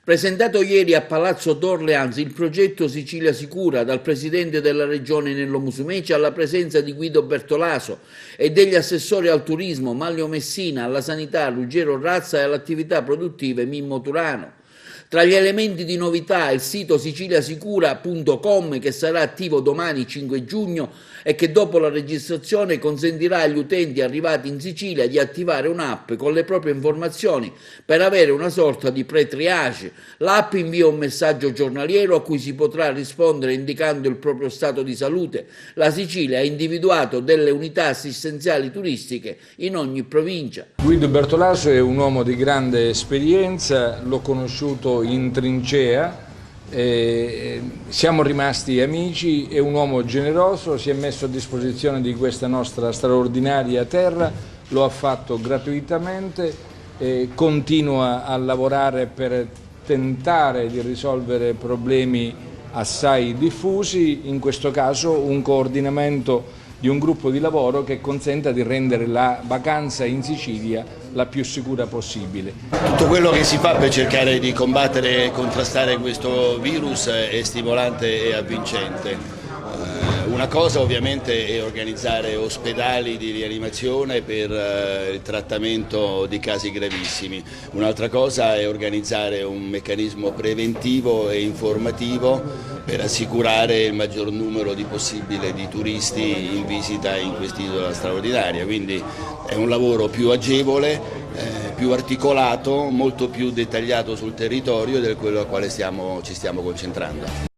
Presentato ieri a Palazzo d'Orleans il progetto Sicilia Sicura dal presidente della regione Nello Musumeci alla presenza di Guido Bertolaso e degli assessori al turismo Manlio Messina, alla sanità Ruggero Razza e all'attività produttive Mimmo Turano. Tra gli elementi di novità il sito siciliasicura.com che sarà attivo domani 5 giugno e che dopo la registrazione consentirà agli utenti arrivati in Sicilia di attivare un'app con le proprie informazioni per avere una sorta di pre-triage. L'app invia un messaggio giornaliero a cui si potrà rispondere indicando il proprio stato di salute. La Sicilia ha individuato delle unità assistenziali turistiche in ogni provincia. Guido Bertolaso è un uomo di grande esperienza, l'ho conosciuto in trincea, siamo rimasti amici, è un uomo generoso, si è messo a disposizione di questa nostra straordinaria terra, lo ha fatto gratuitamente, continua a lavorare per tentare di risolvere problemi assai diffusi, in questo caso un coordinamento di un gruppo di lavoro che consenta di rendere la vacanza in Sicilia la più sicura possibile. Tutto quello che si fa per cercare di combattere e contrastare questo virus è stimolante e avvincente. Una cosa ovviamente è organizzare ospedali di rianimazione per il trattamento di casi gravissimi, un'altra cosa è organizzare un meccanismo preventivo e informativo per assicurare il maggior numero di possibile di turisti in visita in quest'isola straordinaria, quindi è un lavoro più agevole, più articolato, molto più dettagliato sul territorio del quello al quale ci stiamo concentrando.